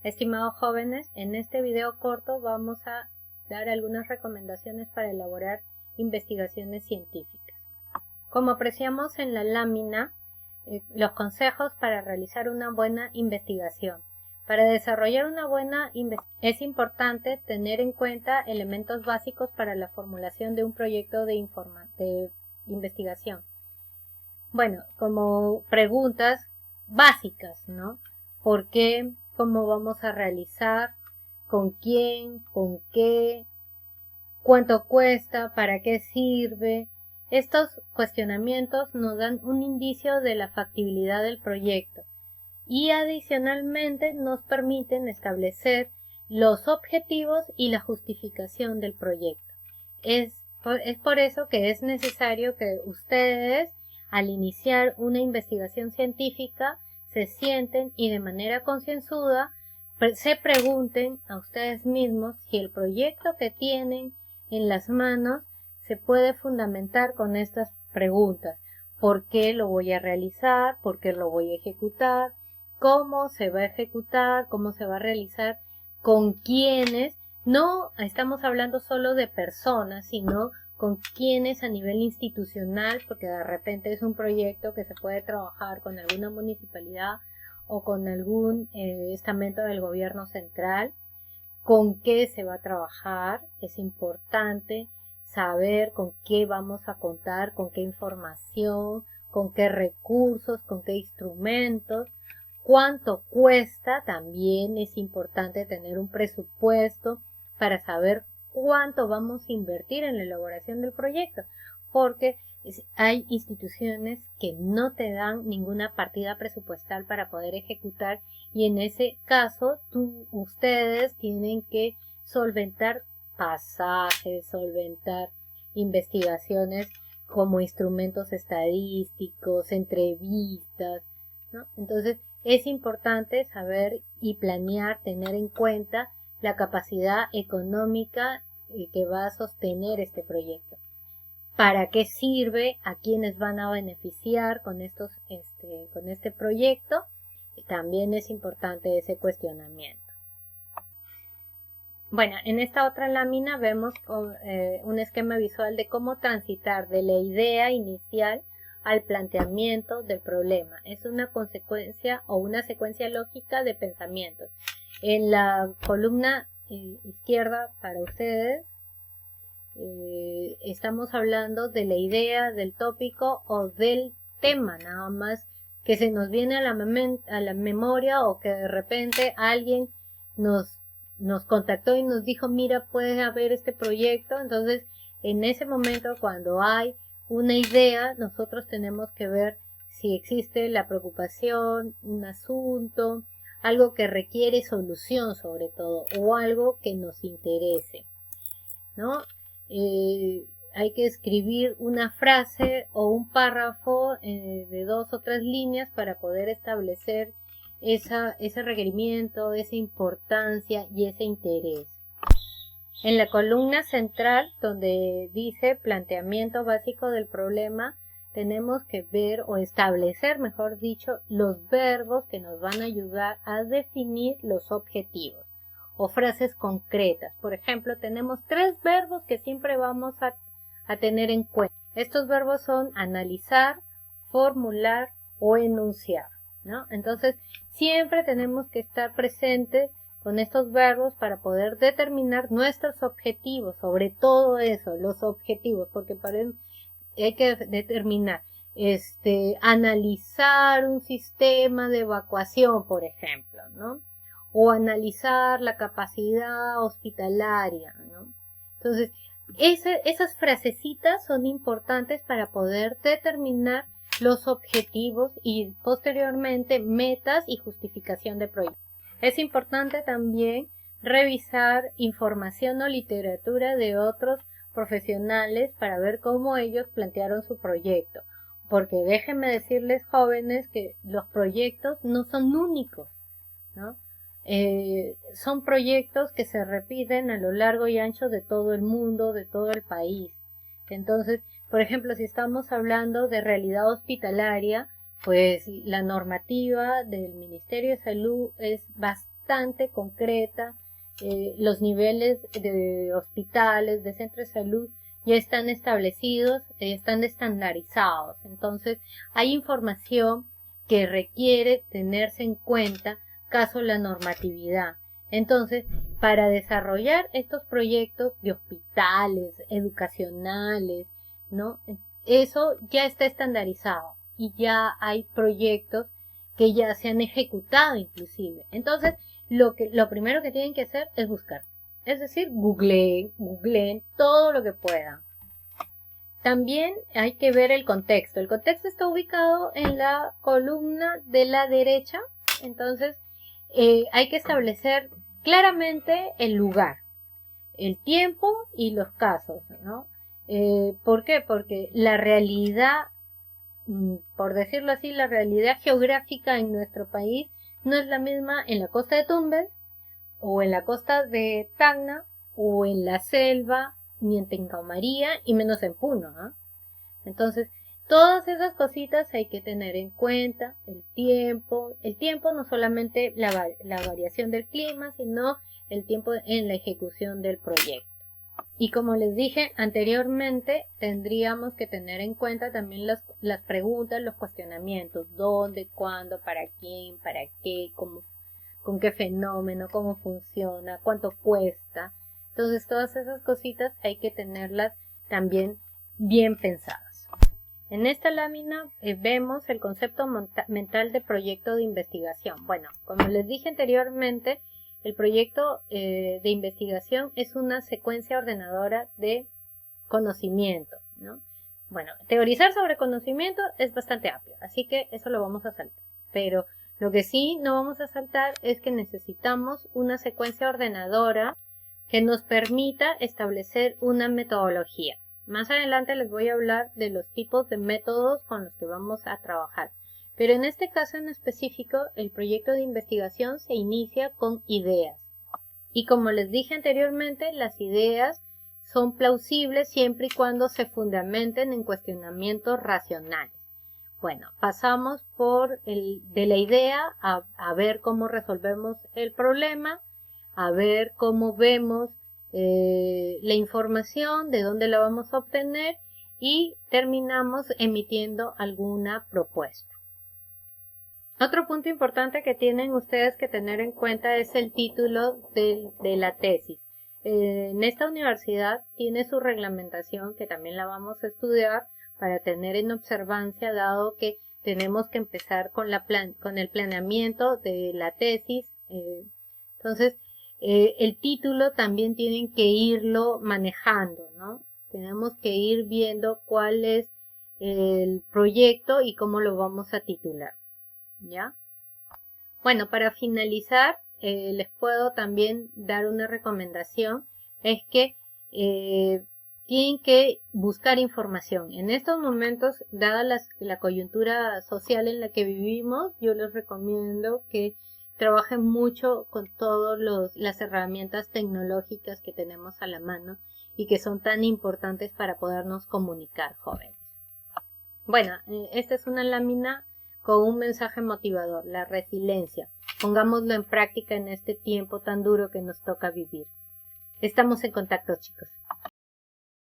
Estimados jóvenes, en este video corto vamos a dar algunas recomendaciones para elaborar investigaciones científicas. Como apreciamos en la lámina, los consejos para realizar una buena investigación. Para desarrollar una buena investigación es importante tener en cuenta elementos básicos para la formulación de un proyecto de investigación. Bueno, como preguntas básicas, ¿no? ¿Por qué? ¿Cómo vamos a realizar? ¿Con quién? ¿Con qué? ¿Cuánto cuesta? ¿Para qué sirve? Estos cuestionamientos nos dan un indicio de la factibilidad del proyecto y adicionalmente nos permiten establecer los objetivos y la justificación del proyecto. Es por eso que es necesario que ustedes, al iniciar una investigación científica, se sienten y de manera concienzuda se pregunten a ustedes mismos si el proyecto que tienen en las manos se puede fundamentar con estas preguntas. ¿Por qué lo voy a realizar? ¿Por qué lo voy a ejecutar? ¿Cómo se va a ejecutar? ¿Cómo se va a realizar? ¿Con quiénes? No estamos hablando solo de personas, sino con quiénes a nivel institucional, porque de repente es un proyecto que se puede trabajar con alguna municipalidad o con algún estamento del gobierno central. ¿Con qué se va a trabajar? Es importante saber con qué vamos a contar, con qué información, con qué recursos, con qué instrumentos. ¿Cuánto cuesta? También es importante tener un presupuesto para saber cuánto vamos a invertir en la elaboración del proyecto, porque hay instituciones que no te dan ninguna partida presupuestal para poder ejecutar y en ese caso ustedes tienen que solventar pasajes, solventar investigaciones como instrumentos estadísticos, entrevistas, ¿no? Entonces es importante saber y planear, tener en cuenta la capacidad económica que va a sostener este proyecto. ¿Para qué sirve? ¿A quiénes van a beneficiar con este proyecto? También es importante ese cuestionamiento. Bueno, en esta otra lámina vemos un esquema visual de cómo transitar de la idea inicial al planteamiento del problema. Es una consecuencia o una secuencia lógica de pensamientos. En la columna izquierda para ustedes estamos hablando de la idea, del tópico o del tema, nada más que se nos viene a la memoria o que de repente alguien nos contactó y nos dijo, mira, puede haber este proyecto. Entonces, en ese momento, cuando hay una idea, nosotros tenemos que ver si existe la preocupación, un asunto, algo que requiere solución sobre todo, o algo que nos interese, ¿no? Hay que escribir una frase o un párrafo de 2 o 3 líneas para poder establecer ese requerimiento, esa importancia y ese interés. En la columna central, donde dice planteamiento básico del problema, tenemos que ver o establecer, mejor dicho, los verbos que nos van a ayudar a definir los objetivos o frases concretas. Por ejemplo, tenemos 3 verbos que siempre vamos a tener en cuenta. Estos verbos son analizar, formular o enunciar, ¿no? Entonces, siempre tenemos que estar presentes con estos verbos para poder determinar nuestros objetivos, sobre todo eso, los objetivos, porque hay que determinar, analizar un sistema de evacuación, por ejemplo, ¿no? O analizar la capacidad hospitalaria, ¿no? Entonces, esas frasecitas son importantes para poder determinar los objetivos y posteriormente metas y justificación de proyectos. Es importante también revisar información o literatura de otros profesionales para ver cómo ellos plantearon su proyecto. Porque déjenme decirles, jóvenes, que los proyectos no son únicos, ¿no? Son proyectos que se repiten a lo largo y ancho de todo el mundo, de todo el país. Entonces, por ejemplo, si estamos hablando de realidad hospitalaria, pues la normativa del Ministerio de Salud es bastante concreta. Los niveles de hospitales, de centros de salud ya están establecidos, están estandarizados. Entonces, hay información que requiere tenerse en cuenta caso la normatividad. Entonces, para desarrollar estos proyectos de hospitales, educacionales, ¿no? Eso ya está estandarizado y ya hay proyectos que ya se han ejecutado inclusive. Entonces, lo primero que tienen que hacer es buscar. Es decir, googleen todo lo que puedan. También hay que ver el contexto. El contexto está ubicado en la columna de la derecha. Entonces, hay que establecer claramente el lugar, el tiempo y los casos, ¿no? ¿Por qué? Porque la realidad, por decirlo así, la realidad geográfica en nuestro país no es la misma en la costa de Tumbes, o en la costa de Tacna, o en la selva, ni en Tencamaría, y menos en Puno, ¿no? Entonces, todas esas cositas hay que tener en cuenta, el tiempo no solamente la variación del clima, sino el tiempo en la ejecución del proyecto. Y como les dije anteriormente, tendríamos que tener en cuenta también las preguntas, los cuestionamientos, dónde, cuándo, para quién, para qué, cómo, con qué fenómeno, cómo funciona, cuánto cuesta. Entonces todas esas cositas hay que tenerlas también bien pensadas. En esta lámina vemos el concepto mental de proyecto de investigación. Bueno, como les dije anteriormente, el proyecto de investigación es una secuencia ordenadora de conocimiento, ¿no? Bueno, teorizar sobre conocimiento es bastante amplio, así que eso lo vamos a saltar. Pero lo que sí no vamos a saltar es que necesitamos una secuencia ordenadora que nos permita establecer una metodología. Más adelante les voy a hablar de los tipos de métodos con los que vamos a trabajar. Pero en este caso en específico, el proyecto de investigación se inicia con ideas. Y como les dije anteriormente, las ideas son plausibles siempre y cuando se fundamenten en cuestionamientos racionales. Bueno, pasamos de la idea a ver cómo resolvemos el problema, a ver cómo vemos la información, de dónde la vamos a obtener y terminamos emitiendo alguna propuesta. Otro punto importante que tienen ustedes que tener en cuenta es el título de la tesis. En esta universidad tiene su reglamentación, que también la vamos a estudiar para tener en observancia, dado que tenemos que empezar con el planeamiento de la tesis. Entonces, el título también tienen que irlo manejando, ¿no? Tenemos que ir viendo cuál es el proyecto y cómo lo vamos a titular. ¿Ya? Bueno, para finalizar, les puedo también dar una recomendación, es que tienen que buscar información. En estos momentos, dada la coyuntura social en la que vivimos, yo les recomiendo que trabajen mucho con todas las herramientas tecnológicas que tenemos a la mano y que son tan importantes para podernos comunicar, jóvenes. Bueno, esta es una lámina con un mensaje motivador, la resiliencia. Pongámoslo en práctica en este tiempo tan duro que nos toca vivir. Estamos en contacto, chicos.